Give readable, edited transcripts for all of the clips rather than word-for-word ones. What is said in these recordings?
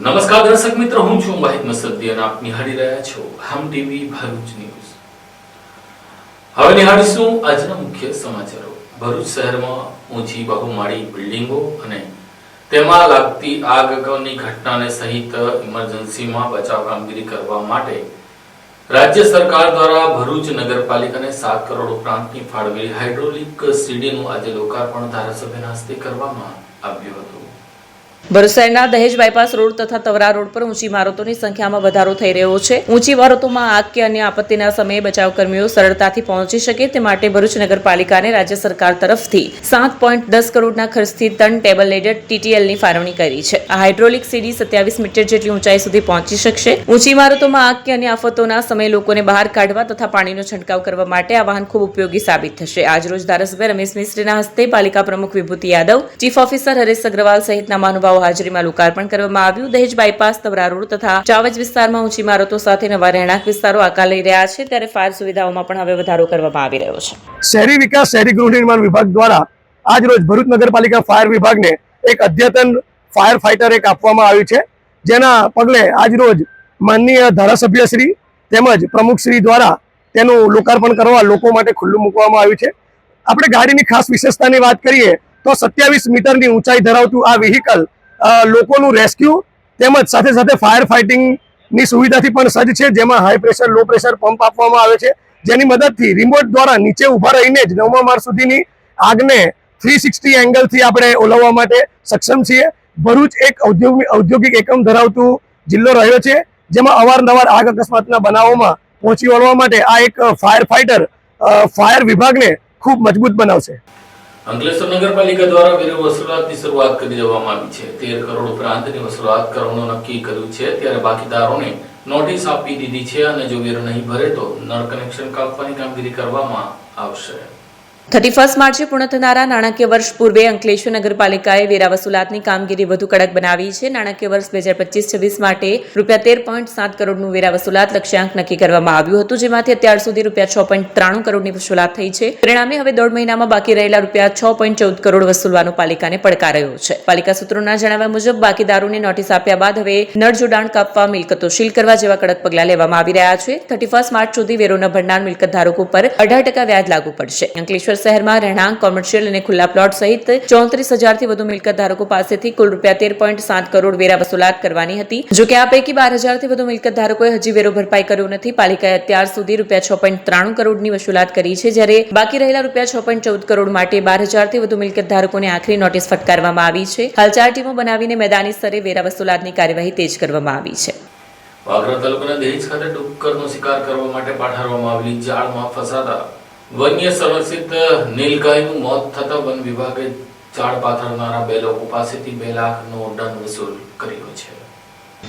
નમસ્કાર દર્શક મિત્રો, હું છું વાહિદ મસદ્દી અને આપ નિહાળી રહ્યા છો હમ ટીવી ભરૂચ ન્યૂઝ। હવે નિહાળીશું આજના મુખ્ય સમાચારો। ભરૂચ શહેરમાં ઊંચી બહુમાળી બિલ્ડિંગો અને તેમાં લાગતી આગની ઘટનાને સહિત ઇમરજન્સીમાં બચાવ કામગીરી કરવા માટે રાજ્ય સરકાર દ્વારા ભરૂચ નગરપાલિકાને 7 કરોડ ઉપરાંતની ફાળવેલી હાઇડ્રોલિક સીડીનું આજે લોકાર્પણ ધારાસભ્યના હસ્તે કરવામાં આવ્યું હતું। ભરૂચ શહેરના દહેજ બાયપાસ રોડ તથા તવરા રોડ પર ઊંચી ઇમારતોની સંખ્યામાં વધારો થઈ રહ્યો છે। ઊંચી ઇમારતોમાં આગ કે અન્ય આપત્તિના સમયે બચાવ કર્મીઓ સરળતાથી પહોંચી શકે તે માટે ભરૂચ નગરપાલિકાને રાજ્ય સરકાર તરફથી 7.10 કરોડના ખર્ચથી 3 ટેબલ લેડર TTLની ફાળવણી કરી છે। આ હાઇડ્રોલિક સીડી 27 મીટર જેટલી ઊંચાઈ સુધી પહોંચી શકશે। ઊંચી ઇમારતોમાં આગ કે અન્ય આફતોના સમયે લોકોને બહાર કાઢવા તથા પાણીનો છંટકાવ કરવા માટે આ વાહન ખૂબ ઉપયોગી સાબિત થશે। આજરોજ ધારાસભ્ય રમેશ મિસ્ત્રીના હસ્તે પાલિકા પ્રમુખ વિભૂતિ યાદવ, ચીફ ઓફિસર હરેશ અગ્રવાલ સહિતના મહાનુભાવો હાજરીમાં લોકાર્પણ કરવામાં આવ્યું। દહેજ બાયપાસ, તવરા રોડ તથા ચાવજ વિસ્તારમાં ઊંચી ઇમારતો સાથે નવા રહેણાંક વિસ્તારો આકાર લઈ રહ્યા છે, ત્યારે ફાયર સુવિધાઓમાં પણ હવે વધારો કરવામાં આવી રહ્યો છે। શહેરી વિકાસ શહેરી ગૃહ નિર્માણ વિભાગ દ્વારા આજ રોજ ભરૂચ નગરપાલિકા ફાયર વિભાગને એક અદ્યતન ફાયર ફાઇટર એક આપવામાં આવ્યું છે, જેના પગલે આજ રોજ માનનીય ધારાસભ્યશ્રી તેમજ પ્રમુખશ્રી દ્વારા તેનું લોકાર્પણ કરવા લોકો માટે ખુલ્લું મૂકવામાં આવ્યું છે। આપણે ગાડીની ખાસ વિશેષતાની વાત કરીએ તો 27 મીટરની ઊંચાઈ ધરાવતું આ વ્હીકલ લોકોનું રેસ્ક્યુ તેમજ સાથે સાથે ફાયર ફાઇટિંગની સુવિધાથી પણ સજ્જ છે, જેમાં high pressure low pressure pump આપવામાં આવે છે, જેની મદદથી રિમોટ દ્વારા નીચે ઊભા રહીને જ 9મા માળ સુધીની આગને 360 એંગલથી આપણે ઓલવવા માટે સક્ષમ છીએ। ભરૂચ એક ઔદ્યોગિક એકમ ધરાવતું જિલ્લો રહ્યો છે, જેમાં અવારનવાર આગ અકસ્માતના બનાવોમાં પહોંચી વળવા માટે આ એક ફાયર ફાઇટર ફાયર વિભાગને ખૂબ મજબૂત બનાવશે। અંકલેશ્વર નગરપાલિકા દ્વારા વેરો વસૂલાતની શરૂઆત કરી દેવામાં આવી છે। 13 કરોડ ઉપરાંતની વસૂલાત કરવાનું નક્કી કર્યું છે, ત્યારે બાકીદારોને નોટિસ આપી દીધી છે અને જો વેરો નહીં ભરે તો નળ કનેક્શન કાપવાની કામગીરી કરવામાં આવશે। 31 માર્ચે પૂર્ણ થનારા નાણાકીય વર્ષ પૂર્વે અંકલેશ્વર નગરપાલિકાએ વેરા વસૂલાતની કામગીરી વધુ કડક બનાવી છે। નાણાકીય વર્ષ 2025-26 માટે ₹13.7 કરોડનું વેરા વસૂલાત લક્ષ્યાંક નક્કી કરવામાં આવ્યું હતું, જેમાંથી અત્યાર સુધી ₹6.93 કરોડની વસૂલાત થઈ છે। પરિણામે હવે 1.5 મહિનામાં બાકી રહેલા ₹6.14 કરોડ વસૂલવાનો પાલિકાને પડકાર્યો છે। પાલિકા સૂત્રોના જણાવ્યા મુજબ બાકીદારોને નોટિસ આપ્યા બાદ હવે નળ જોડાણ કાપવા, મિલકતો સીલ કરવા જેવા કડક પગલાં લેવામાં આવી રહ્યા છે। 31 માર્ચ સુધી વેરો ન ભરનાર મિલકત ધારકો પર 18% વ્યાજ લાગુ પડશે। અંકલેશ્વર શહેરમાં રહેણાંક, કોમર્શિયલ અને ખુલ્લા પ્લોટ સહિત 34,000થી વધુ મિલકત ધારકો પાસેથી કુલ ₹13.7 કરોડ વેરા વસૂલાત કરવાની હતી। જો કે આ પૈકી 12,000થી વધુ મિલકત ધારકોએ હજી વેરો ભરપાઈ કર્યો નથી। પાલિકાએ અત્યાર સુધી ₹6.93 કરોડની વસૂલાત કરી છે, જ્યારે બાકી રહેલા ₹6.14 કરોડ માટે 12,000થી વધુ મિલકત ધારકોને આખરી નોટિસ ફટકારવામાં આવી છે। હાલ 4 ટીમો બનાવીને મેદાની સ્તરે વેરા વસૂલાતની કાર્યવાહી તેજ કરવામાં આવી છે। વાગરા તાલુકાના દહેજ ખાતે ડુક્કરનો શિકાર કરવા માટે પાઠરવામાં આવેલી જાળમાં ફસાતા વન્ય સંરક્ષિત નીલગાયનું મોત થતા વન વિભાગે જાળ પાથરનારા 2 લોકો પાસેથી 2 લાખનો દંડ વસૂલ કર્યો છે।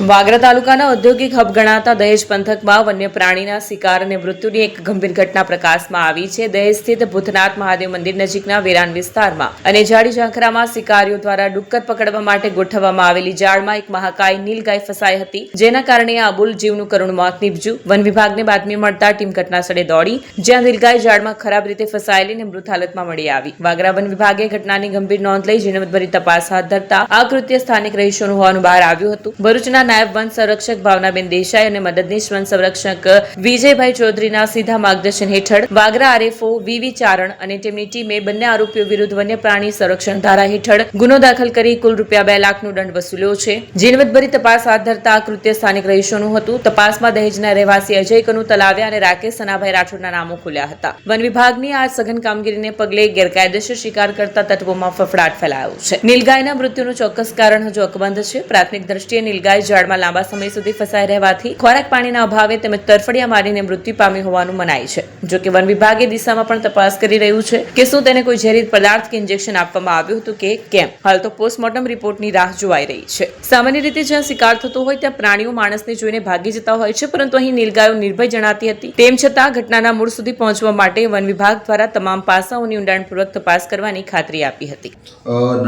વાગરા તાલુકાના ઔદ્યોગિક હબ ગણાતા દહેજ પંથકમાં વન્ય પ્રાણીના શિકાર અને મૃત્યુની એક ગંભીર ઘટના પ્રકાશમાં આવી છે। દહેજ સ્થિત ભૂતનાથ મહાદેવ મંદિર નજીકના વેરાન વિસ્તારમાં અને જાડી ઝાંખરામાં શિકારીઓ દ્વારા ડુક્કર પકડવા માટે ગોઠવવામાં આવેલી જાળમાં એક મહાકાય નીલગાય ફસાઈ હતી, જેના કારણે આ અબુલ જીવનું કરુણ મોત નીપજ્યું। વન વિભાગને બાતમી મળતા ટીમ ઘટનાસ્થળે દોડી, જ્યાં નીલગાય જાળમાં ખરાબ રીતે ફસાયેલી અને મૃત હાલતમાં મળી આવી। વાગરા વન વિભાગે ઘટનાની ગંભીર નોંધ લઈ ઝીણવટભરી તપાસ હાથ ધરતા આ કૃત્ય સ્થાનિક રહીશોનું હોવાનું બહાર આવ્યું હતું। ભરૂચના નાયબ વન સંરક્ષક ભાવનાબેન દેસાઈ અને મદદનીશ વન સંરક્ષક વિજયભાઈ ચૌધરીના સીધા માર્ગદર્શન હેઠળ વાગરા આરએફઓ વીવી ચારણ અને તેમની ટીમે બંને આરોપીઓ વિરુદ્ધ વન્ય પ્રાણી સંરક્ષણ ધારા હેઠળ ગુનો દાખલ કરી કુલ ₹2 લાખનો દંડ વસૂલ્યો છે। ઝીણવટભરી તપાસ હાથ ધરતા આ કૃત્ય સ્થાનિક રહીશોનું હતું। તપાસમાં દહેજના રહેવાસી અજય કનુ તલાવિયા અને રાકેશ સનાભાઈ રાઠોડના નામો ખુલ્યા હતા। વન વિભાગની આ સઘન કામગીરીને પગલે ગેરકાયદેસર શિકાર કરતા તત્વોમાં ફફડાટ ફેલાયો છે। નીલગાયના મૃત્યુનું ચોક્કસ કારણ હજુ અકબંધ છે। પ્રાથમિક દ્રષ્ટિએ નીલગાય જાળમાં લાંબા સમય સુધી ફસાઈ રહેવાથી ખોરાક પાણીના અભાવે તેમજ તરફડિયા મારીને મૃત્યુ પામી હોવાનું મનાય છે। જો કે વન વિભાગે દિશામાં પણ તપાસ કરી રહ્યું છે કે શું તેને કોઈ ઝેરી પદાર્થ કે ઇન્જેક્શન આપવામાં આવ્યું હતું કે કેમ। હાલ તો પોસ્ટમોર્ટમ રિપોર્ટની રાહ જોવાઈ રહી છે। સામાન્ય રીતે જ્યાં શિકાર થતો હોય ત્યાં પ્રાણીઓ માણસને જોઈને ભાગી જતા હોય છે, પરંતુ અહીં નીલગાયો નિર્ભય જણાતી હતી। તેમ છતાં ઘટનાના મૂળ સુધી પહોંચવા માટે વન વિભાગ દ્વારા તમામ પાસાઓની ઊંડાણપૂર્વક તપાસ કરવાની ખાતરી આપી હતી।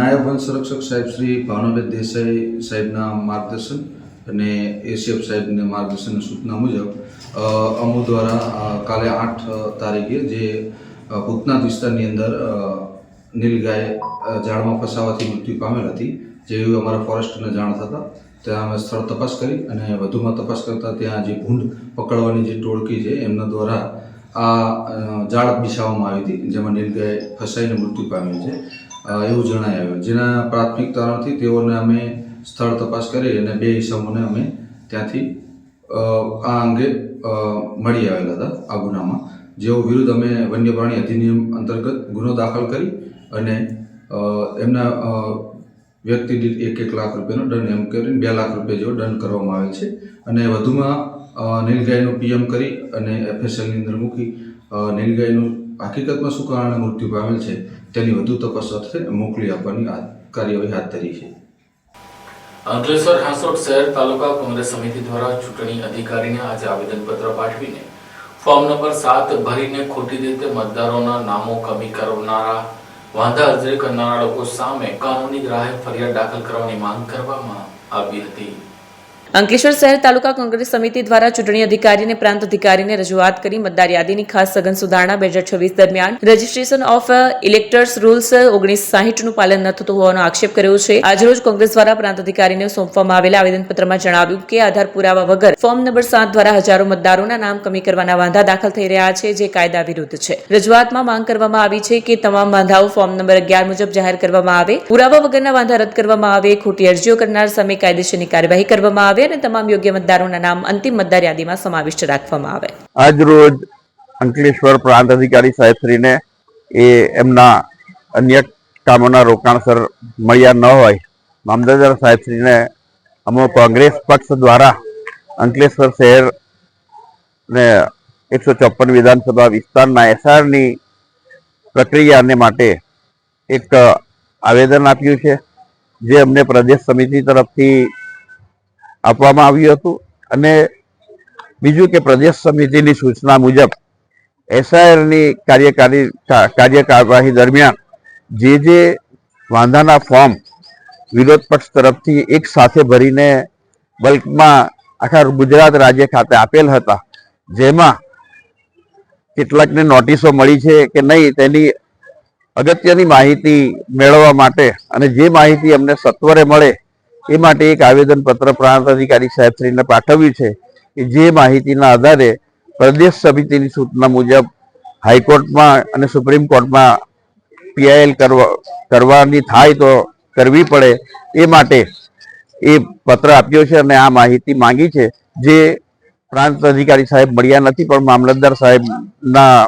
નાયબ વન સંરક્ષક સાહેબ શ્રી ભાવનાબેન દેસાઈ સાહેબના માર્ગદર્શન અને એસીએફ સાહેબને માર્ગદર્શન સૂચના મુજબ અમુ દ્વારા કાલે 8 તારીખે જે ભૂતનાથ વિસ્તારની અંદર નીલગાય ઝાડમાં ફસાવાથી મૃત્યુ પામેલ હતી, જેવી અમારા ફોરેસ્ટને જાણ થતાં ત્યાં અમે સ્થળ તપાસ કરી અને વધુમાં તપાસ કરતાં ત્યાં જે ભૂંડ પકડવાની જે ટોળકી છે એમના દ્વારા આ જાળ બિછાવવામાં આવી હતી, જેમાં નીલગાય ફસાઈને મૃત્યુ પામ્યું છે એવું જણાય આવ્યું. જેના પ્રાથમિક તારણથી તેઓને અમે સ્થળ તપાસ કરી અને 2 ઇસમોને અમે ત્યાંથી આ અંગે મળી આવેલા હતા આ ગુનામાં, જેઓ વિરુદ્ધ અમે વન્ય પ્રાણી અધિનિયમ અંતર્ગત ગુનો દાખલ કરી અને એમના વ્યક્તિ દીઠ 1 લાખ રૂપિયાનો દંડ એમ કરીને 2 લાખ રૂપિયા જેવો દંડ કરવામાં આવેલ છે. અને વધુમાં નીલગાયનું પીએમ કરી અને FSLની અંદર મૂકી નીલગાયનું હકીકતમાં શું કારણે મૃત્યુ પામેલ છે તેની વધુ તપાસ અર્થે મોકલી આપવાની કાર્યવાહી હાથ ધરી છે. અંકલેશ્વર હાંસોટ શહેર તાલુકા કોંગ્રેસ સમિતિ દ્વારા ચૂંટણી અધિકારીને આજે આવેદનપત્ર પાઠવીને ફોર્મ નંબર 7 ભરીને ખોટી રીતે મતદારોના નામો કમી કરનારા વાંધા અરજી કરનારા લોકો સામે કાનૂની રાહે ફરિયાદ દાખલ કરવાની માંગ કરવામાં આવી હતી. અંકલેશ્વર શહેર તાલુકા કોંગ્રેસ સમિતિ દ્વારા ચૂંટણી અધિકારી અને પ્રાંત અધિકારીને રજૂઆત કરી મતદાર યાદીની ખાસ સઘન સુધારણા 2026 દરમિયાન રજીસ્ટ્રેશન ઓફ ઇલેક્ટર્સ રૂલ્સ 1960 નું પાલન ન થતું હોવાનો આક્ષેપ કર્યો છે. આજરોજ કોંગ્રેસ દ્વારા પ્રાંત અધિકારીને સોંપવામાં આવેલા આવેદનપત્રમાં જણાવ્યું કે આધાર પુરાવા વગર ફોર્મ નંબર 7 દ્વારા હજારો મતદારોના નામ કમી કરવાના વાંધા દાખલ થઈ રહ્યા છે, જે કાયદા વિરુદ્ધ છે. રજૂઆતમાં માંગ કરવામાં આવી છે કે તમામ વાંધાઓ ફોર્મ નંબર 11 મુજબ જાહેર કરવામાં આવે, પુરાવા વગરના વાંધા રદ કરવામાં આવે, ખોટી અરજીઓ કરનાર સામે કાયદેસરની કાર્યવાહી કરવામાં આવે અને તમામ યોગ્ય મતદારોના નામ અંતિમ મતદાર યાદીમાં સમાવિષ્ટ રાખવામાં આવે. આજ રોજ અંકલેશ્વર પ્રાંત અધિકારી સાહેબશ્રીને એમના અન્ય કામોના રોકાણસર મળ્યા ન હોય મામલતદાર સાહેબશ્રીને અમો કોંગ્રેસ પક્ષ દ્વારા અંકલેશ્વર શહેર ને 154 વિધાનસભા વિસ્તારના એસઆરની પ્રક્રિયાને માટે એક આવેદન આપ્યું છે, જે અમને પ્રદેશ સમિતિ તરફથી આપવામાં આવ્યું હતું. અને બીજું કે પ્રદેશ સમિતિની સૂચના મુજબ એસઆઈઆરની કાર્યકારી દરમિયાન જે વાંધાના ફોર્મ વિરોધ પક્ષ તરફથી એક સાથે ભરીને બલ્કમાં આખા ગુજરાત રાજ્ય ખાતે આપેલ હતા, જેમાં કેટલાકને નોટિસો મળી છે કે નહીં તેની અગત્યની માહિતી મેળવવા માટે અને જે માહિતી અમને સત્વરે મળે એ માટે એક આવેદનપત્ર પ્રાંત અધિકારી સાહેબશ્રીને પાઠવ્યું છે કે જે માહિતીના આધારે પ્રદેશ સમિતિની સૂચના મુજબ હાઈકોર્ટમાં અને સુપ્રીમ કોર્ટમાં PIL કરવાની થાય તો કરવી પડે એ માટે એ પત્ર આપ્યો છે અને આ માહિતી માંગી છે, જે પ્રાંત અધિકારી સાહેબ મળ્યા નથી, પણ મામલતદાર સાહેબના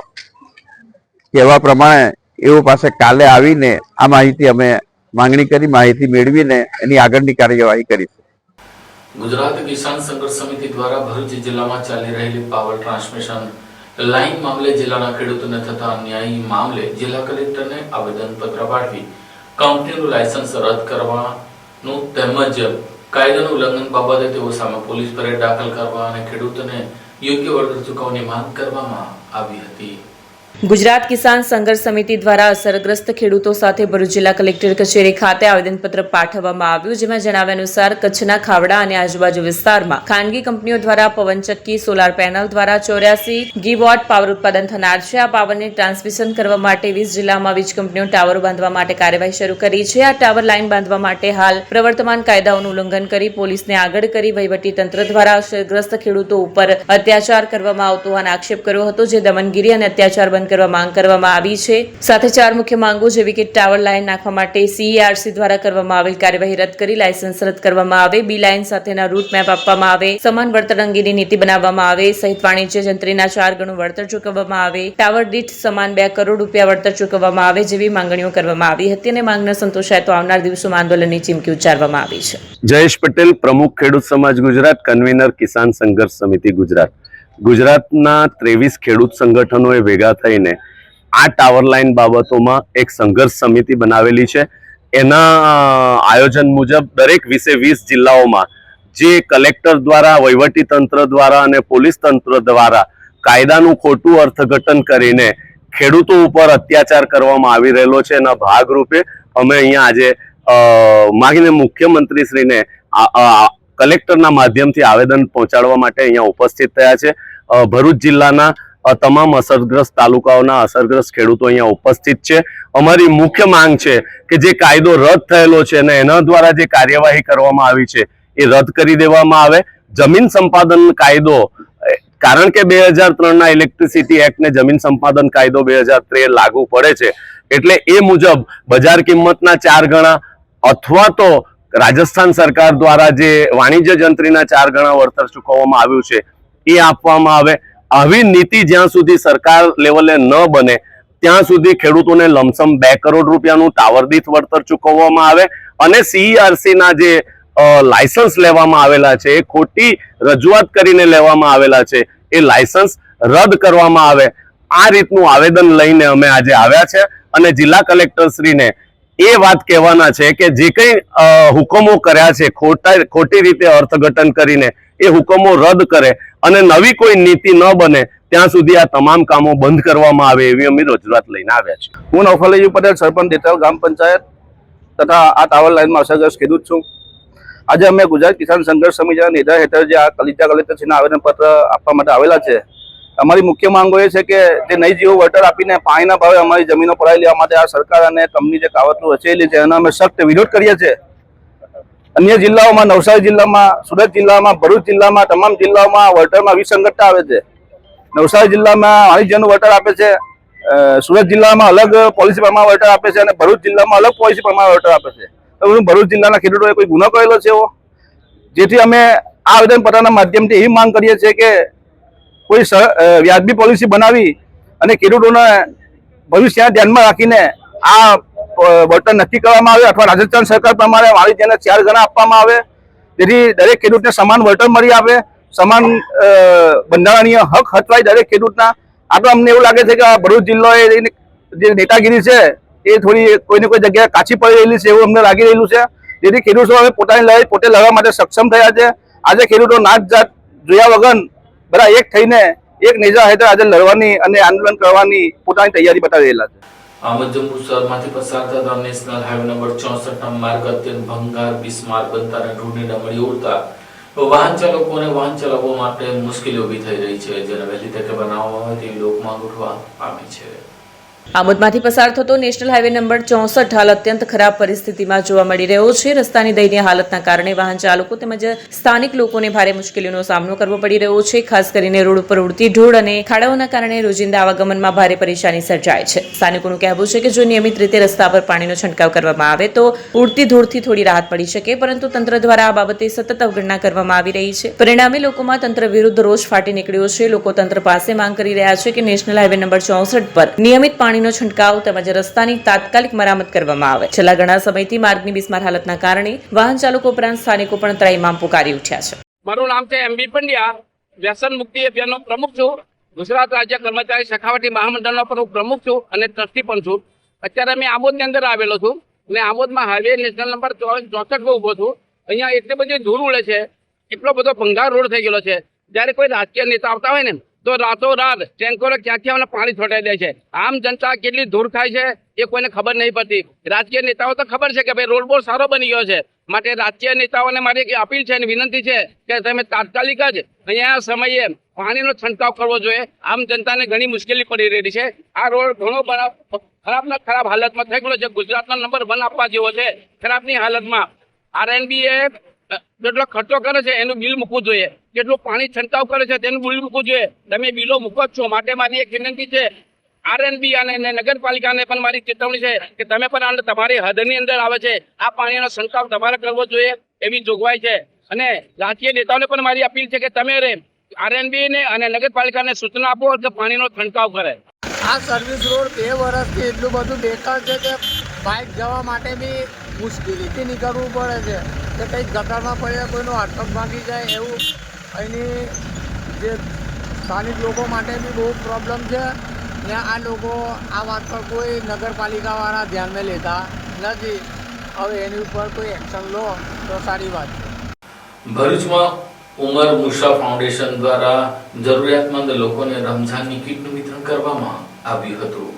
કહેવા પ્રમાણે એઓ પાસે કાલે આવીને આ માહિતી અમે માંગણી કરી, માહિતી મેળવીને એની આગળની કાર્યવાહી કરીશું. ગુજરાત કિસાન સંઘર્ષ સમિતિ દ્વારા ભરૂચ જિલ્લામાં ચાલી રહેલી પાવર ટ્રાન્સમિશન લાઇન મામલે જિલ્લાના ખેડૂતોને થતા અન્યાય મામલે જિલ્લા કલેક્ટરને આવેદનપત્ર પાઠવી કંપનીનું લાયસન્સ રદ કરવાનું તેમજ કાયદાનું ઉલ્લંઘન બાબતે તેઓ સામે પોલીસ ફરિયાદ દાખલ કરવા અને ખેડૂતોને યોગ્ય વળતર ચૂકવવાની માંગ કરવામાં આવી હતી. ગુજરાત કિસાન સંઘર્ષ સમિતિ દ્વારા અસરગ્રસ્ત ખેડૂતો સાથે ભરૂચ જિલ્લા કલેક્ટર કચેરી ખાતે આવેદનપત્ર પાઠવવામાં આવ્યું, જેમાં જણાવ્યા અનુસાર કચ્છના ખાવડા અને આજુબાજુ વિસ્તારમાં ખાનગી કંપનીઓ દ્વારા પવનચક્કી સોલાર પેનલ દ્વારા 84 ગીવોટ પાવર ઉત્પાદન થનાર છે. આ પાવરને ટ્રાન્સમિશન કરવા માટે 20 જિલ્લામાં વીજ કંપનીઓ ટાવરો બાંધવા માટે કાર્યવાહી શરૂ કરી છે. આ ટાવર લાઇન બાંધવા માટે હાલ પ્રવર્તમાન કાયદાઓનું ઉલ્લંઘન કરી પોલીસને આગળ કરી વહીવટી તંત્ર દ્વારા અસરગ્રસ્ત ખેડૂતો ઉપર અત્યાચાર કરવામાં આવતો હોવાનો આક્ષેપ કર્યો હતો, જે દમનગીરી અને અત્યાચાર બંધ કરવા માંગ કરવામાં આવી છે. સાથે 4 મુખ્ય માંગો જેવી કે ટાવર લાઇન નાખવા માટે CERC દ્વારા કરવામાં આવેલ કાર્યવાહી રદ કરી લાયસન્સ રદ કરવામાં આવે, બી લાઇન સાથેના રૂટ મેપ આપવામાં આવે, સમાન વળતર અંગેની નીતિ બનાવવામાં આવે સહિત વાણિજ્ય જંત્રીના 4 ગણું વળતર ચૂકવવામાં આવે, ટાવર દીઠ સમાન 2 કરોડ રૂપિયા વળતર ચૂકવવામાં આવે જેવી માંગણીઓ કરવામાં આવી હતી. અને માંગ ન સંતોષાય તો આવનાર દિવસોમાં આંદોલનની ચીમકી ઉચ્ચારવામાં આવી છે. જયેશ પટેલ, પ્રમુખ ખેડૂત સમાજ ગુજરાત, કન્વીનર કિસાન સંઘર્ષ સમિતિ ગુજરાત. ગુજરાતના 23 ખેડૂત સંગઠનોએ ભેગા થઈને આ ટાવર લાઇન બાબતોમાં એક સંઘર્ષ સમિતિ બનાવેલી છે. એના આયોજન મુજબ દરેક 20 જિલ્લાઓમાં જે કલેક્ટર દ્વારા, વહીવટી તંત્ર દ્વારા અને પોલીસ તંત્ર દ્વારા કાયદાનું ખોટું અર્થઘટન કરીને ખેડૂતો ઉપર અત્યાચાર કરવામાં આવી રહેલો છે, એના ભાગરૂપે અમે અહીંયા આજે માગીને મુખ્યમંત્રીશ્રીને કલેક્ટરના માધ્યમથી આવેદન પહોંચાડવા માટે અહીંયા ઉપસ્થિત થયા છે. ભરૂચ જિલ્લાના તમામ અસરગ્રસ્ત તાલુકાઓના અસરગ્રસ્ત ખેડૂતો અહીંયા ઉપસ્થિત છે. અમારી મુખ્ય માંગ છે કે જે કાયદો રદ થયેલો છે અને એના દ્વારા જે કાર્યવાહી કરવામાં આવી છે એ રદ કરી દેવામાં આવે. જમીન સંપાદન કાયદો, કારણ કે 2003ના ઇલેક્ટ્રિસિટી એક્ટ ને જમીન સંપાદન કાયદો 2013 લાગુ પડે છે, એટલે એ મુજબ બજાર કિંમતના 4 ગણા અથવા તો રાજસ્થાન સરકાર દ્વારા જે વાણિજ્ય જંત્રીના 4 ગણા વળતર ચૂકવવામાં આવ્યું છે એ આપવામાં આવે. આવી નીતિ જ્યાં સુધી સરકાર લેવલે ન બને ત્યાં સુધી ખેડૂતોને લમસમ 2 કરોડ રૂપિયાનું ટાવર દીઠ વળતર ચૂકવવામાં આવે અને CERC ના જે લાયસન્સ લેવામાં આવેલા છે એ ખોટી રજૂઆત કરીને લેવામાં આવેલા છે એ લાયસન્સ રદ કરવામાં આવે. આ રીતનું આવેદન લઈને અમે આજે આવ્યા છે અને જિલ્લા કલેક્ટરશ્રીને એ વાત કહેવાના છે કે જે કંઈ હુકમો કર્યા છે ખોટી રીતે અર્થઘટન કરીને એ હુકમો રદ કરે અને નવી કોઈ નીતિ ન બને ત્યાં સુધી આ તમામ કામો બંધ કરવામાં આવે એવી અમે રજૂઆત લઈને આવ્યા છે. હું નૌફલજી પટેલ, સરપંચ દેતાલ ગ્રામ પંચાયત તથા આ ટાવર લાઇનમાં અસરગ્રસ્ત ખેડૂત છું. આજે અમે ગુજરાત કિસાન સંઘર્ષ સમિતિના નેજા હેઠળ જે આ કલેક્ટરશ્રીને આવેદનપત્ર આપવા માટે આવેલા છે. અમારી મુખ્ય માંગો એ છે કે જે નહીં જીવો વળતર આપીને પાણીના ભાવે અમારી જમીનો પડાવી લેવા માટે આ સરકાર અને કંપની જે કાવતરું રચેલી છે એનો અમે સખ્ત વિરોધ કરીએ છીએ. અન્ય જિલ્લાઓમાં, નવસારી જિલ્લામાં, સુરત જિલ્લામાં, ભરૂચ જિલ્લામાં, તમામ જિલ્લાઓમાં વળતરમાં વિસંગતતા આવે છે. નવસારી જિલ્લામાં વાણિજ્યનું વળતર આપે છે, સુરત જિલ્લામાં અલગ પોલિસી પ્રમાણે વળતર આપે છે અને ભરૂચ જિલ્લામાં અલગ પોલિસી પ્રમાણે વળતર આપે છે. તો ભરૂચ જિલ્લાના ખેડૂતોએ કોઈ ગુનો કરેલો છે એવો? જેથી અમે આ આવેદનપત્રના માધ્યમથી એવી માંગ કરીએ છીએ કે કોઈ વ્યાજબી પોલિસી બનાવી અને ખેડૂતોને ભવિષ્ય ધ્યાનમાં રાખીને આ વળતર નક્કી કરવામાં આવે અથવા રાજસ્થાન સરકાર પ્રમાણે વાણિજ્યને 4 ગણા આપવામાં આવે, જેથી દરેક ખેડૂતને સમાન વળતર મળી આવે, સમાન બંધારણીય હક હચવાય દરેક ખેડૂતના. આ તો અમને એવું લાગે છે કે આ ભરૂચ જિલ્લો જે નેતાગીરી છે એ થોડી કોઈને કોઈ જગ્યાએ કાચી પડી રહેલી છે એવું અમને લાગી રહેલું છે. જેથી ખેડૂતો હવે પોતાની લડાઈ પોતે લડવા માટે સક્ષમ થયા છે. આજે ખેડૂતો નાત જાત જોયા વગર બધા એક થઈને એક નેજા હેઠળ આજે લડવાની અને આંદોલન કરવાની પોતાની તૈયારી બતાવી રહેલા છે. આમદ જંબુસરમાંથી પસાર થતા નેશનલ હાઈવે નંબર 64 માર્ગ અત્યંત ભંગાર બિસ્માર બનતા અને ધૂળની ડમરી ઉડતા વાહન ચાલકોને વાહન ચલાવવા માટે મુશ્કેલી ઊભી થઈ રહી છે, જેને વહેલી તકે બનાવવામાં આવે તેવી લોકમાંગ ઉઠવા પામી છે. આમોદમાંથી પસાર થતો નેશનલ હાઈવે નંબર 64 હાલ અત્યંત ખરાબ પરિસ્થિતિમાં જોવા મળી રહ્યો છે. રસ્તાની દયનીય હાલતના કારણે વાહન ચાલકો તેમજ સ્થાનિક લોકોને ભારે મુશ્કેલીઓનો સામનો કરવો પડી રહ્યો છે. ખાસ કરીને રોડ ઉપર ઉડતી ધૂળ અને ખાડાઓના કારણે રોજિંદા આવાગમનમાં ભારે પરેશાની સર્જાય છે. સ્થાનિકોનું કહેવું છે કે જો નિયમિત રીતે રસ્તા પર પાણીનો છંટકાવ કરવામાં આવે તો ઉડતી ધૂળથી થોડી રાહત મળી શકે, પરંતુ તંત્ર દ્વારા આ બાબતે સતત અવગણના કરવામાં આવી રહી છે. પરિણામે લોકોમાં તંત્ર વિરુદ્ધ રોષ ફાટી નીકળ્યો છે. લોકો તંત્ર પાસે માંગ કરી રહ્યા છે કે નેશનલ હાઈવે નંબર 64 પર નિયમિત પાણીનો છંટકાવ તેમજ રસ્તાની તાત્કાલિક મરામત કરવામાં આવે. છેલ્લા ઘણા સમયથી માર્ગની બિસ્માર હાલતના કારણે વાહન ચાલકો ઉપરાંત સ્થાનિકો પણ ત્રાહિમામ પુકારી ઉઠ્યા છે. મારું નામ છે MB પંડ્યા, વ્યસન મુક્તિ અભિયાનનો પ્રમુખ છું. ગુજરાત રાજ્ય કર્મચારી સખાવતી મહામંડળનો પણ હું પ્રમુખ છું અને ટ્રસ્ટી પણ છું. અત્યારે મેં આમોદની અંદર આવેલો છું અને આમોદમાં હાઈવે નેશનલ નંબર 64 પર ઉભો છું. અહીંયા એટલી બધી ધૂળ ઉડે છે, એટલો બધો ભંગાર રોડ થઈ ગયેલો છે. જ્યારે કોઈ રાજકીય નેતા આવતા હોય ને તો રાતોરાત ટેન્કરો ક્યાંથી આમને પાણી છોટાઈ દે છે. આમ જનતા કેટલી ધૂળ થાય છે એ કોઈને ખબર નહીં પડતી. રાજકીય નેતાઓ તો ખબર છે કે ભાઈ રોડ બહુ સારો બની ગયો છે, માટે રાજકીય નેતાઓને મારી એક અપીલ છે અને વિનંતી છે કે તમે તાત્કાલિક જ અહીંયા સમયે પાણીનો છંટકાવ કરવો જોઈએ. આમ જનતાને ઘણી મુશ્કેલી પડી રહી છે. આ રોડ ઘણો ખરાબના ખરાબ હાલતમાં થઈ ગયો છે. ગુજરાતનો નંબર 1 આપવા જેવો છે ખરાબની હાલતમાં. RNB જેટલો ખર્ચો કરે છે એનું બિલ મૂકવું જોઈએ, જેટલું પાણી છંટકાવ કરે છે તેનું બિલ મૂકવું જોઈએ. તમે બિલો મૂકો જ છો, માટે મારી એક વિનંતી છે RNB અને નગરપાલિકાને પણ મારી ચેતવણી છે કે તમે પણ તમારી હદની અંદર આવે છે આ પાણીનો છંટકાવ તમારે કરવો જોઈએ એવી જોગવાઈ છે. અને રાજકીય નેતાઓને પણ મારી અપીલ છે કે તમે RNB ને અને નગરપાલિકાને સૂચના આપો કે પાણીનો છંટકાવ કરે. આ સર્વિસ રોડ 2 વર્ષથી એટલું બધું બેકાર છે કે બાઇક જવા માટે બી મુશ્કેલીથી નીકળવું પડે છે કે કંઈક ગટરમાં પડે, કોઈનો હાથ પગ ભાંગી જાય એવું અહીંની જે સ્થાનિક લોકો માટે બી બહુ પ્રોબ્લેમ છે. ને આ લોકો આ વાત પર કોઈ નગરપાલિકાવાળા ધ્યાનમાં લેતા નથી. હવે એની ઉપર કોઈ એક્શન લો તો સારી વાત છે. ભરૂચમાં ઉમર મુશા ફાઉન્ડેશન દ્વારા જરૂરિયાતમંદ લોકોને રમઝાનની કીટનું વિતરણ કરવામાં આવ્યું હતું.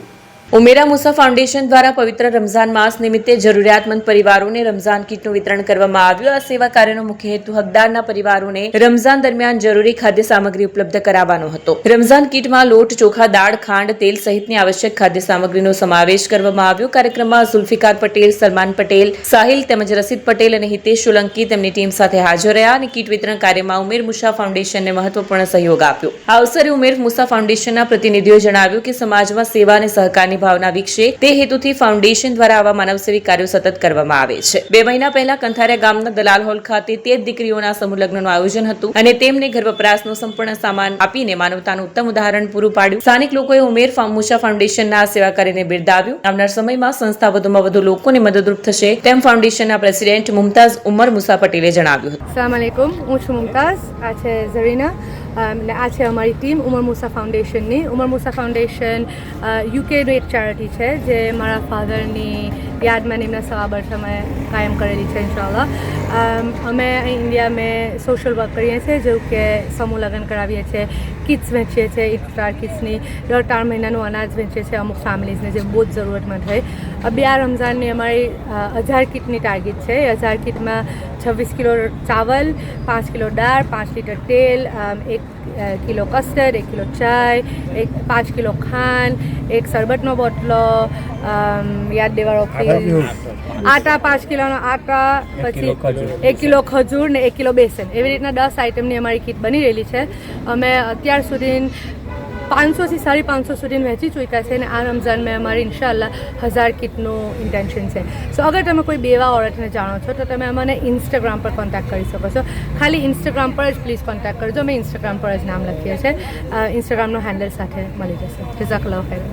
ઉમેરા મુસા ફાઉન્ડેશન દ્વારા પવિત્ર રમઝાન માસ નિમિત્તે જરૂરિયાતમંદ પરિવારોને રમઝાન કીટનું વિતરણ કરવામાં આવ્યું. આ સેવા કાર્યનો મુખ્ય હેતુ હકદારના પરિવારોને રમઝાન દરમિયાન જરૂરી ખાદ્ય સામગ્રી ઉપલબ્ધ કરાવવાનો હતો. રમઝાન કીટમાં લોટ, ચોખા, દાળ, ખાંડ, તેલ સહિતની આવશ્યક ખાદ્ય સામગ્રીનો સમાવેશ કરવામાં આવ્યો. કાર્યક્રમમાં ઝુલ્ફિકાર પટેલ, સલમાન પટેલ, સાહિલ તેમજ રસીદ પટેલ અને હિતેશ સોલંકી તેમની ટીમ સાથે હાજર રહ્યા અને કીટ વિતરણ કાર્યમાં ઉમેર મુસા ફાઉન્ડેશનને મહત્વપૂર્ણ સહયોગ આપ્યો. આ અવસરે ઉમેર મુસા ફાઉન્ડેશનના પ્રતિનિધિઓએ જણાવ્યું કે સમાજમાં સેવા અને સહકારની ભાવના વિકસે તે હેતુથી ફાઉન્ડેશન દ્વારા આવા માનવસેવી કાર્યો સતત કરવામાં આવે છે. 2 મહિના પહેલા કંથારિયા ગામના દલાલ હોલ ખાતે 13 દીકરીઓના સમૂહ લગ્નનું આયોજન હતું અને તેમને ઘર વપરાશનો સંપૂર્ણ સામાન આપીને માનવતાનું ઉત્તમ ઉદાહરણ પૂરું પાડ્યું. સ્થાનિક લોકોએ ઉમેર મુસા ફાઉન્ડેશનના આ સેવા કાર્યને બિરદાવ્યું. આવનાર સમયમાં સંસ્થા વધુમાં વધુ લોકોને મદદરૂપ થશે તેમ ફાઉન્ડેશનના પ્રેસિડેન્ટ મુમતાઝ ઉમર મુસા પટેલે જણાવ્યું હતું. अस्सलाम वालेकुम, હું છું મુમતાઝ, આ છે ઝરીના અને આ છે અમારી ટીમ ઉમર મુસા ફાઉન્ડેશનની. ઉમર મુસા ફાઉન્ડેશન યુકેની એક ચેરિટી છે જે મારા ફાધરની યાદમાં એમના સવાબર્થ અમે કાયમ કરેલી છે ઇન્શાઅલ્લાહ. અમે અહીં ઇન્ડિયામાં સોશિયલ વર્ક કરીએ છીએ, જેવું કે સમૂહ લગ્ન કરાવીએ છીએ, કિટ્સ વેચીએ છીએ, ઇફ્તાર કિટ્સની, દર 3 મહિનાનું અનાજ વેચીએ છીએ અમુક ફેમિલીઝને જે બહુ જ જરૂરતમંદ હોય. બે આ રમઝાનની અમારી 1000 કિટની ટાર્ગેટ છે. 1000 કિટમાં 26 કિલો ચાવલ, 5 કિલો દાળ, 5 લીટર તેલ, 1 કિલો કસ્ટર્ડ, 1 કિલો ચાય, 5 કિલો ખાંડ, 1 શરબતનો બોટલો, યાદ દેવાળો આટા, 5 કિલોનો આટા, પછી 1 કિલો ખજૂર ને 1 કિલો બેસન. એવી રીતના 10 આઇટમની અમારી કિટ બની રહેલી છે. અમે અત્યાર સુધી 500 થી 550 સુધી વહેંચી ચૂક્યા છે અને આ રમઝાનમાં અમારી ઇન્શાઅલ્લાહ 1000 કિટનું ઇન્ટેન્શન છે. સો અગર તમે કોઈ બેવા ઓરતને જાણો છો તો તમે અમને ઇન્સ્ટાગ્રામ પર કોન્ટેક્ટ કરી શકો છો. ખાલી ઇન્સ્ટાગ્રામ પર જ પ્લીઝ કોન્ટેક્ટ કરજો. અમે ઇન્સ્ટાગ્રામ પર જ નામ લખીએ છીએ. ઇન્સ્ટાગ્રામનો હેન્ડલ સાથે મળી જશે. જઝાકલ્લાહ ખૈર.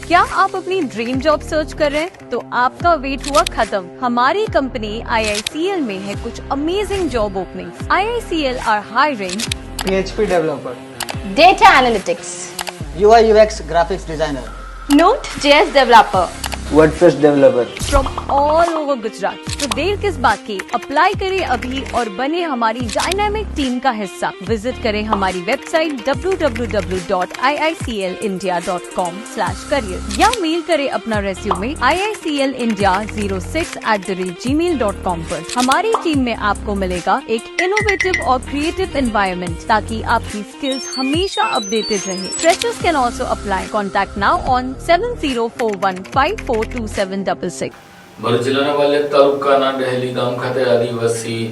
क्या आप अपनी ड्रीम जॉब सर्च कर रहे हैं? तो आपका वेट हुआ खत्म. हमारी कंपनी IICL में है कुछ amazing job openings. IICL are hiring PHP developer, data analytics, UI UX graphics designer, Node.js developer WordPress developer. From all over Gujarat. तो देर किस बात की, अप्लाई करें अभी और बने हमारी डायनामिक टीम का हिस्सा. विजिट करें हमारी वेबसाइट www.iiclindia.com/career या मेल करें अपना रेज्यूमे iiclindia06@gmail.com पर. हमारी टीम में आपको मिलेगा एक इनोवेटिव और क्रिएटिव एनवायरनमेंट ताकि आपकी स्किल्स हमेशा अपडेटेड रहे. Freshers can also apply. Contact now on 7041542766. Bharuch જિલ્લાના વાલિયા તાલુકાના ડહેલી ગામ ખાતે આદિવાસી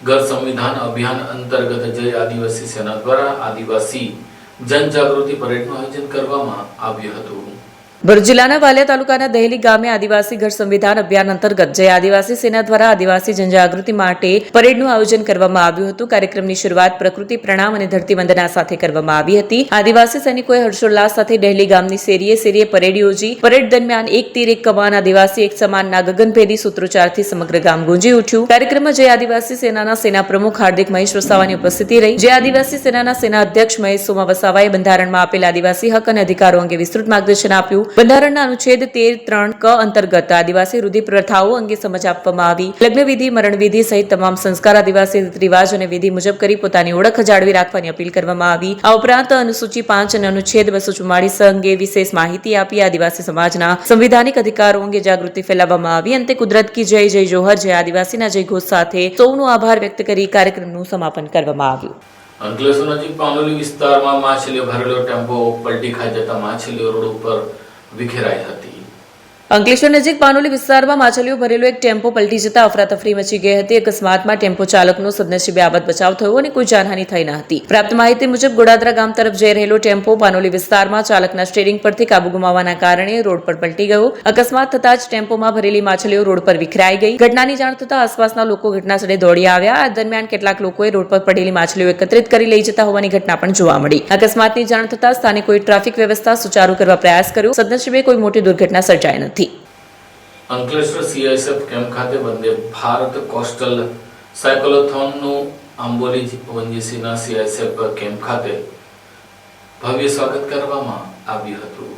ઘર સંવિધાન અભિયાન અંતર્ગત જય આદિવાસી સેના દ્વારા આદિવાસી જનજાગૃતિ પરેડનું આયોજન કરવામાં આવ્યું હતું. ભરૂચ જિલ્લાના વાલિયા તાલુકાના દહેલી ગામે આદિવાસી ઘર સંવિધાન અભિયાન અંતર્ગત જય આદિવાસી સેના દ્વારા આદિવાસી જનજાગૃતિ માટે પરેડનું આયોજન કરવામાં આવ્યું હતું. કાર્યક્રમની શરૂઆત પ્રકૃતિ પ્રણામ અને ધરતી વંદના સાથે કરવામાં આવી હતી. આદિવાસી સૈનિકોએ હર્ષોલ્લાસ સાથે દહેલી ગામની શેરીએ શેરીએ પરેડ યોજી. પરેડ દરમિયાન એક તીર એક કમાન, આદિવાસી એક સમાનના ગગનભેદી સૂત્રોચ્ચારથી સમગ્ર ગામ ગુંજી ઉઠ્યું. કાર્યક્રમમાં જય આદિવાસી સેનાના સેના પ્રમુખ હાર્દિક મહેશ વસાવાની ઉપસ્થિતિ રહી. જય આદિવાસી સેનાના સેના અધ્યક્ષ મહેશ સોમા વસાવાએ બંધારણમાં આપેલ આદિવાસી હક અને અધિકારો અંગે વિસ્તૃત માર્ગદર્શન આપ્યું. બંધારણના અનુચ્છેદ 13(3) ક અંતર્ગત આદિવાસી રૂઢિ પ્રથાઓ અંગે સમજ આપવામાં આવી. લગ્ન વિધિ, મરણ વિધિ સહિત તમામ સંસ્કાર આદિવાસી રીત રિવાજ અને વિધિ મુજબ કરી પોતાની ઓળખ જાળવી રાખવાની અપીલ કરવામાં આવી. આ ઉપરાંત અનુસૂચિ 5 અને અનુચ્છેદ 244 અંગે વિશેષ માહિતી આપી આદિવાસી સમાજના સંવિધાનિક અધિકારો અંગે જાગૃતિ ફેલાવવામાં આવી. અંતે કુદરત કી જય, જય જોહર, જય આદિવાસીના જય ઘોષ સાથે સૌનો આભાર વ્યક્ત કરી કાર્યક્રમનું સમાપન કરવામાં આવ્યું. અંકલેશ્વર નજીક પાનોલી વિસ્તારમાં માછલીઓ ભરેલો ટેમ્પો પલટી ખાઈ જતા માછલીઓ રોડ ઉપર વિખેરાઈ હતી. અંકલેશ્વર નજીક પાનોલી વિસ્તારમાં માછલીઓ ભરેલો એક ટેમ્પો પલટી જતા અફરાતફરી મચી ગઈ હતી. અકસ્માતમાં ટેમ્પો ચાલકનો સદનસીબે આબાદ બચાવ થયો અને કોઈ જાનહાની થઈ ન હતી. પ્રાપ્ત માહિતી મુજબ ગોડાદરા ગામ તરફ જઈ રહેલો ટેમ્પો પાનોલી વિસ્તારમાં ચાલકના સ્ટીયરિંગ પરથી કાબુ ગુમાવવાના કારણે રોડ પર પલટી ગયો. અકસ્માત થતાં જ ટેમ્પોમાં ભરેલી માછલીઓ રોડ પર વિખરાઈ ગઈ. ઘટનાની જાણ થતાં આસપાસના લોકો ઘટનાસ્થળે દોડી આવ્યા. આ દરમિયાન કેટલાક લોકોએ રોડ પર પડેલી માછલીઓ એકત્રિત કરી લઈ જતા હોવાની ઘટના પણ જોવા મળી. અકસ્માતની જાણ થતાં સ્થાનિકોએ ટ્રાફિક વ્યવસ્થા સુચારુ કરવા પ્રયાસ કર્યો. સદનસીબે કોઈ મોટી દુર્ઘટના સર્જાઈ નથી. અંકલેશ્વર CISF કેમ્પ ખાતે Vande Bharat coastal સાયક્લોથોનનું Amboli વન્યજીવના CISF camp ખાતે ભવ્ય સ્વાગત કરવામાં આવ્યું હતું.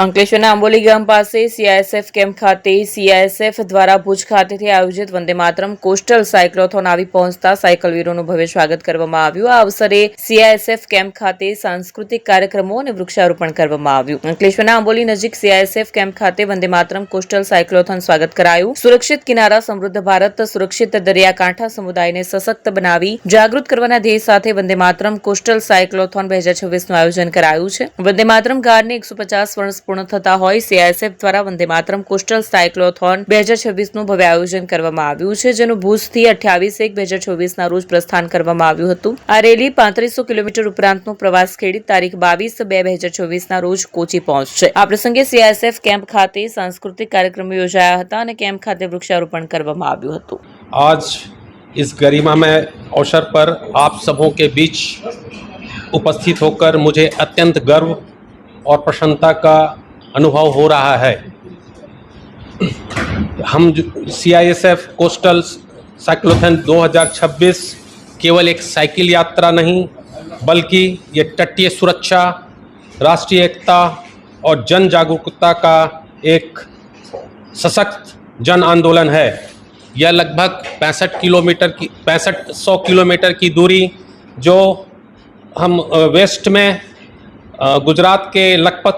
અંકલેશ્વરના આંબોલી ગામ પાસે CISF કેમ્પ ખાતે CISF દ્વારા ભુજ ખાતેથી આયોજિત વંદે માતરમ કોસ્ટલ સાયક્લોથોન આવી પહોંચતા સાયકલવીરોનું ભવ્ય સ્વાગત કરવામાં આવ્યું. આ અવસરે CISF કેમ્પ ખાતે સાંસ્કૃતિક કાર્યક્રમો અને વૃક્ષારોપણ કરવામાં આવ્યું. અંકલેશ્વરના આંબોલી નજીક CISF કેમ્પ ખાતે વંદે માતરમ કોસ્ટલ સાયક્લોથોન સ્વાગત કરાયું. સુરક્ષિત કિનારા, સમૃદ્ધ ભારત, સુરક્ષિત દરિયાકાંઠા સમુદાયને સશક્ત બનાવી જાગૃત કરવાના ધ્યેય સાથે વંદે માતરમ કોસ્ટલ સાયક્લોથોન 2026 નું આયોજન કરાયું છે. વંદે માતરમ ગારને 150 વર્ષ પૂર્ણ થતા હોય CISF દ્વારા વંદે માતરમ કોસ્ટલ સાયક્લોથોન 2026 નું ભવ્ય આયોજન કરવામાં આવ્યું છે, જેનું ભુજથી 28/1/2024 ના રોજ પ્રસ્થાન કરવામાં આવ્યું હતું. આ રેલી 3500 કિલોમીટર ઉપરાંતનો પ્રવાસ ખેડી તારીખ 22/2/2024 ના રોજ કોચી પહોંચશે. આ પ્રસંગે CISF કેમ્પ ખાતે સાંસ્કૃતિક કાર્યક્રમો યોજાયા હતા અને કેમ્પ ખાતે વૃક્ષારોપણ કરવામાં આવ્યું હતું. आज इस गरिमामय अवसर पर आप सबों के बीच उपस्थित होकर मुझे अत्यंत गर्व और प्रसन्नता का अनुभव हो रहा है. हम CISF कोस्टल साइक्लोथॉन 2026 केवल एक साइकिल यात्रा नहीं बल्कि ये तटीय सुरक्षा, राष्ट्रीय एकता और जन जागरूकता का एक सशक्त जन आंदोलन है. यह लगभग 6500 किलोमीटर की दूरी जो हम वेस्ट में गुजरात के लखपत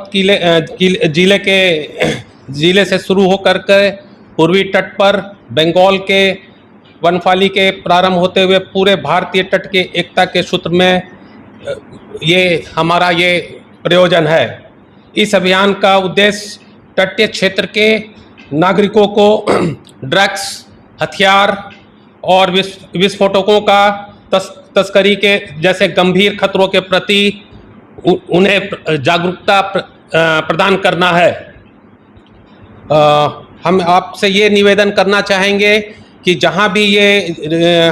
जिले से शुरू होकर के पूर्वी तट पर बंगाल के वनफाली के प्रारंभ होते हुए पूरे भारतीय तट के एकता के सूत्र में ये हमारा ये प्रयोजन है. इस अभियान का उद्देश्य तटीय क्षेत्र के नागरिकों को ड्रग्स, हथियार और विस्फोटकों का तस्करी के जैसे गंभीर खतरों के प्रति उन्हें जागरूकता प्रदान करना है. हम आपसे ये निवेदन करना चाहेंगे कि जहाँ भी ये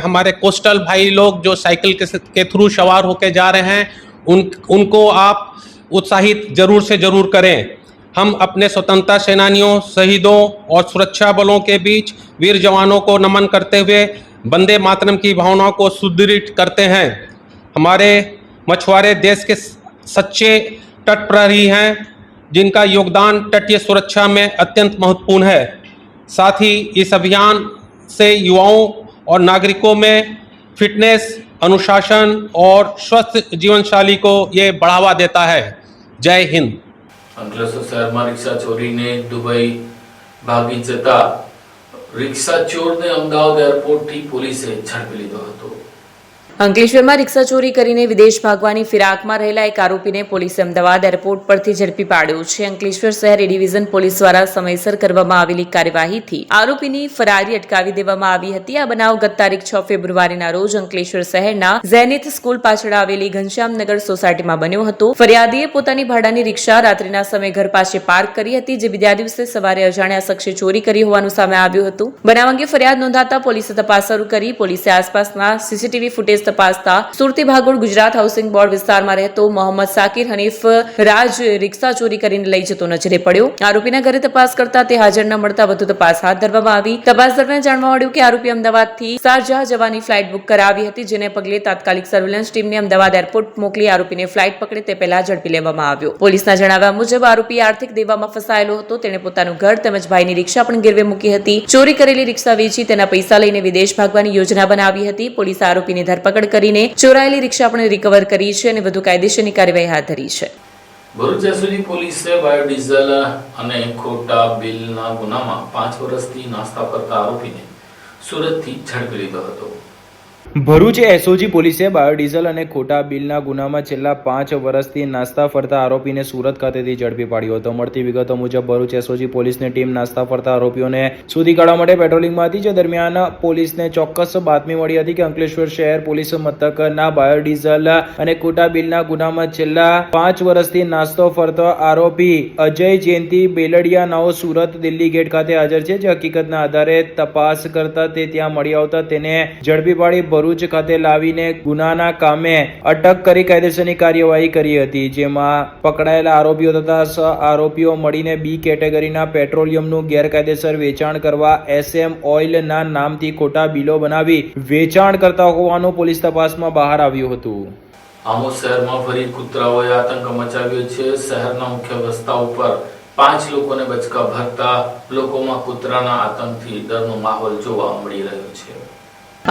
हमारे कोस्टल भाई लोग जो साइकिल के थ्रू सवार होकर जा रहे हैं उनको आप उत्साहित जरूर से जरूर करें. हम अपने स्वतंत्रता सेनानियों, शहीदों और सुरक्षा बलों के बीच वीर जवानों को नमन करते हुए वंदे मातरम की भावनाओं को सुदृढ़ करते हैं. हमारे मछुआरे देश के सच्चे तट प्रहरी हैं जिनका योगदान तटीय सुरक्षा में अत्यंत महत्वपूर्ण है. साथ ही इस अभियान से युवाओं और नागरिकों में फिटनेस, अनुशासन और स्वस्थ जीवनशैली को ये बढ़ावा देता है. जय हिंद. અંકલેશ્વર શહેરમાં રિક્ષા ચોરીને દુબઈ ભાગી જતા રિક્ષા ચોરને અમદાવાદ એરપોર્ટથી પોલીસે ઝડપી લીધો હતો. અંકલેશ્વરમાં રિક્ષા ચોરી કરીને વિદેશ ભાગવાની ફિરાકમાં રહેલા એક આરોપીને પોલીસે અમદાવાદ એરપોર્ટ પરથી ઝડપી પાડ્યો છે. અંકલેશ્વર શહેર એ ડિવિઝન પોલીસ દ્વારા સમયસર કરવામાં આવેલી કાર્યવાહીથી આરોપીની ફરારી અટકાવી દેવામાં આવી હતી. આ બનાવ ગત તારીખ 6 ફેબ્રુઆરીના રોજ અંકલેશ્વર શહેરના ઝેનિથ સ્કૂલ પાછળ આવેલી ઘનશ્યામનગર સોસાયટીમાં બન્યો હતો. ફરિયાદીએ પોતાની ભાડાની રિક્ષા રાત્રિના સમયે ઘર પાસે પાર્ક કરી હતી, જે બીજા દિવસે સવારે અજાણ્યા શખ્સે ચોરી કરી હોવાનું સામે આવ્યું હતું. બનાવ અંગે ફરિયાદ નોંધાતા પોલીસે તપાસ શરૂ કરી. પોલીસે આસપાસના સીસીટીવી ફૂટેજ તપાસતા સુરતી ભાગોળ ગુજરાત હાઉસિંગ બોર્ડ વિસ્તારમાં રહેતો મોહમ્મદ સાકિર હનીફ રાજ રિક્ષા ચોરી કરીને લઈ જતો નજરે પડ્યો. આરોપીના ઘરે તપાસ કરતા તે હાજર ન મળતા વધુ તપાસ હાથ ધરવામાં આવી. તપાસ દરમિયાન જાણવા મળ્યું કે આરોપી અમદાવાદથી શારજાહ જવાની ફ્લાઇટ બુક કરાવી હતી, જેને પગલે તાત્કાલિક સર્વેલન્સ ટીમને અમદાવાદ એરપોર્ટ મોકલી આરોપીને ફ્લાઇટ પકડે તે પહેલા ઝડપી લેવામાં આવ્યો. પોલીસના જણાવ્યા મુજબ આરોપી આર્થિક દેવામાં ફસાયેલો હતો. તેણે પોતાનું ઘર તેમજ ભાઈની રિક્ષા પણ ગીરવે મૂકી હતી. ચોરી કરેલી રિક્ષા વેચી તેના પૈસા લઈને વિદેશ ભાગવાની યોજના બનાવી હતી. પોલીસે આરોપીની ધરપકડ કરીને ચોરાયેલી રિક્ષા પણ રિકવર કરી છે અને વધુ કાયદેસરની કાર્યવાહી હાથ ધરી છે. ભરૂચ એસઓજી પોલીસે બાયોડીઝલ અને ખોટા બિલના ગુનામાં 5 વર્ષથી નાસ્તા કરતા આરોપીને સુરતથી ઝડપી લીધો હતો. ભરૂચ એસઓજી પોલીસે બાયોડીઝલ અને ખોટા બિલના ગુનામાં છેલ્લા 5 વર્ષથી નાસ્તા ફરતા આરોપીને સુરત ખાતેથી ઝડપી પાડ્યો હતો. મળતી વિગતો મુજબ ભરૂચ એસઓજી પોલીસની ટીમ નાસ્તા ફરતા આરોપીઓને શોધી કાઢવા માટે પેટ્રોલિંગમાં હતી, જે દરમિયાન પોલીસને ચોક્કસ બાતમી મળી હતી કે અંકલેશ્વર શહેર પોલીસ મથકના બાયોડીઝલ અને ખોટા બિલના ગુનામાં છેલ્લા 5 વર્ષથી નાસ્તો ફરતો આરોપી અજય જયંતિ બેલડિયા નાઓ સુરત દિલ્હી ગેટ ખાતે હાજર છે. જે હકીકતના આધારે તપાસ કરતા તે ત્યાં મળી આવતા તેને ઝડપી પાડી ભરૂચ ખાતે લાવીને ગુનાના કામે અટક કરી કાયદેસરની કાર્યવાહી કરી હતી, જેમાં પકડાયેલા આરોપીઓ તથા સહ આરોપીઓ મળીને બી કેટેગરીના પેટ્રોલિયમનું ગેરકાયદેસર વેચાણ કરવા SM ઓઇલના નામથી ખોટા બિલો બનાવી વેચાણ કરતા હોવાનું પોલીસ તપાસમાં બહાર આવ્યું હતું. આમોદ શહેરમાં ફરી કૂતરાઓએ આતંક મચાવ્યો છે. શહેરના મુખ્ય રસ્તા ઉપર 5 લોકોને બચકા ભરતા લોકોમાં કૂતરાના આતંકથી ડરનો માહોલ જોવા મળી રહ્યો છે.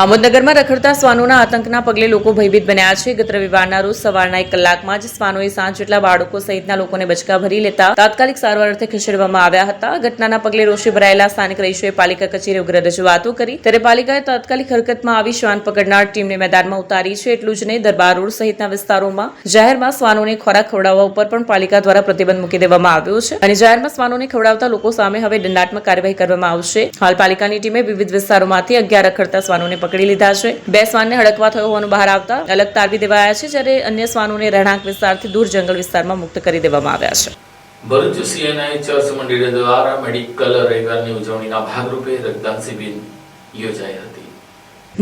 આમોદનગરમાં રખડતા શ્વાનોના આતંકના પગલે લોકો ભયભીત બન્યા છે. ગત રવિવારના રોજ સવારના 1 કલાકમાં જ શ્વાનોએ 7 જેટલા બાળકો સહિતના લોકોને બચકા ભરી લેતા તાત્કાલિક સારવાર અર્થે ખસેડવામાં આવ્યા હતા. ઘટનાના પગલે રોષે ભરાયેલા સ્થાનિક રહીશોએ પાલિકા કચેરીએ ઉગ્ર રજૂઆતો કરી, ત્યારે પાલિકાએ તાત્કાલિક હરકતમાં આવી શ્વાન પકડનાર ટીમને મેદાનમાં ઉતારી છે. એટલું જ નહીં, દરબાર રોડ સહિતના વિસ્તારોમાં જાહેરમાં શ્વાનોને ખોરાક ખવડાવવા ઉપર પણ પાલિકા દ્વારા પ્રતિબંધ મૂકી દેવામાં આવ્યો છે અને જાહેરમાં શ્વાનોને ખવડાવતા લોકો સામે હવે દંડાત્મક કાર્યવાહી કરવામાં આવશે. હાલ પાલિકાની ટીમે વિવિધ વિસ્તારોમાંથી 11 રખડતા શ્વાનોને પકડી લીધા છે. 2 શ્વાનને હડકવા થયો હોવાનું બહાર આવતા અલગ તારવી દેવાયા છે, જ્યારે અન્ય શ્વાનોને રહેણાંક વિસ્તારથી દૂર જંગલ વિસ્તારમાં મુક્ત કરી દેવામાં આવ્યા છે. ભરૂચ CNI ચર્ચ મંડળ દ્વારા મેડિકલ રવિવારની ઉજવણીના ભાગરૂપે રક્તદાન શિબિર યોજાઈ હતી.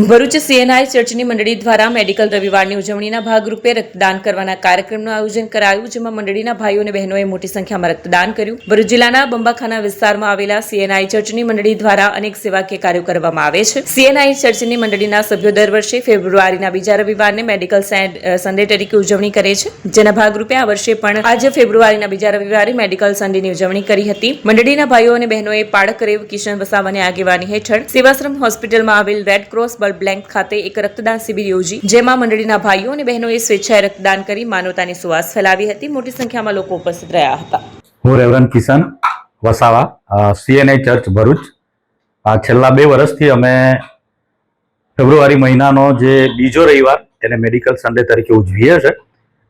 ભરૂચ CNI ચર્ચની મંડળી દ્વારા મેડિકલ રવિવારની ઉજવણીના ભાગરૂપે રક્તદાન કરવાના કાર્યક્રમનું આયોજન કરાયું, જેમાં મંડળીના ભાઈઓ અને બહેનોએ મોટી સંખ્યામાં રક્તદાન કર્યું. ભરૂચ જિલ્લાના બંબાખાના વિસ્તારમાં આવેલા CNI ચર્ચની મંડળી દ્વારા અનેક સેવાકીય કાર્યો કરવામાં આવે છે. CNI ચર્ચની મંડળીના સભ્યો દર વર્ષે ફેબ્રુઆરીના બીજા રવિવારને મેડિકલ સન્ડે તરીકે ઉજવણી કરે છે, જેના ભાગરૂપે આ વર્ષે પણ આજે ફેબ્રુઆરીના બીજા રવિવારે મેડિકલ સન્ડેની ઉજવણી કરી હતી. મંડળીના ભાઈઓ અને બહેનોએ પાડક રેવ કિશન વસાવાની આગેવાની હેઠળ સેવાશ્રમ હોસ્પિટલમાં આવેલ રેડ ક્રોસ બ્લેન્ક ખાતે એક રક્તદાન શિબિર યોજી, જેમાં મંડળીના ભાઈઓ અને બહેનોએ સ્વેચ્છાએ રક્તદાન કરી માનવતાની સુવાસ ફેલાવી હતી. મોટી સંખ્યામાં લોકો ઉપસ્થિત રહ્યા હતા. હું reverend Kishan Vasava, CNI church Bharuch. છેલ્લા 2 વર્ષથી અમે ફેબ્રુઆરી મહિનાનો જે બીજો રવિવાર એને મેડિકલ સન્ડે તરીકે ઉજવીએ છીએ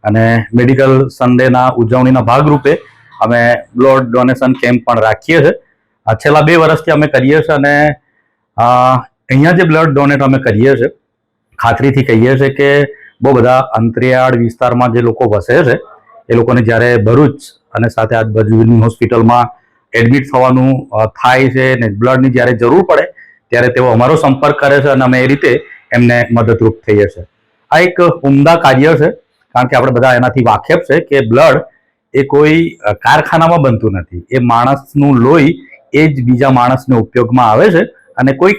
અને મેડિકલ સન્ડેના ઉજવણીના ભાગરૂપે અમે બ્લડ ડોનેશન કેમ્પ પણ રાખીએ છીએ. છેલ્લા 2 વર્ષથી અમે કરીએ છીએ અને અહીંયા જે બ્લડ ડોનેટ અમે કરીએ છીએ, ખાતરીથી કહીએ છીએ કે બહુ બધા અંતરિયાળ વિસ્તારમાં જે લોકો વસે છે એ લોકોને જ્યારે ભરૂચ અને સાથે આજુબાજુની હોસ્પિટલમાં એડમિટ થવાનું થાય છે ને બ્લડની જ્યારે જરૂર પડે ત્યારે તેઓ અમારો સંપર્ક કરે છે અને અમે એ રીતે એમને મદદરૂપ થઈએ છીએ. આ એક ઉમદા કાર્ય છે, કારણ કે આપણે બધા એનાથી વાકેફ છે કે બ્લડ એ કોઈ કારખાનામાં બનતું નથી. એ માણસનું લોહી એ જ બીજા માણસને ઉપયોગમાં આવે છે અને કોઈ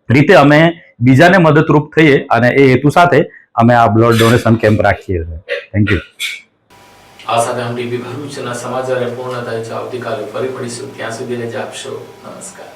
રીતે અમે બીજાને મદદરૂપ થઈએ અને એ હેતુ સાથે અમે આ બ્લડ ડોનેશન કેમ્પ રાખીએ છીએ. Thank you. આ સાથે MTV ભરૂચના સમાચાર પૂર્ણ થાય છે. આવતીકાલે ફરી મળીશું. ત્યાં સુધી રજા આપશો. નમસ્કાર.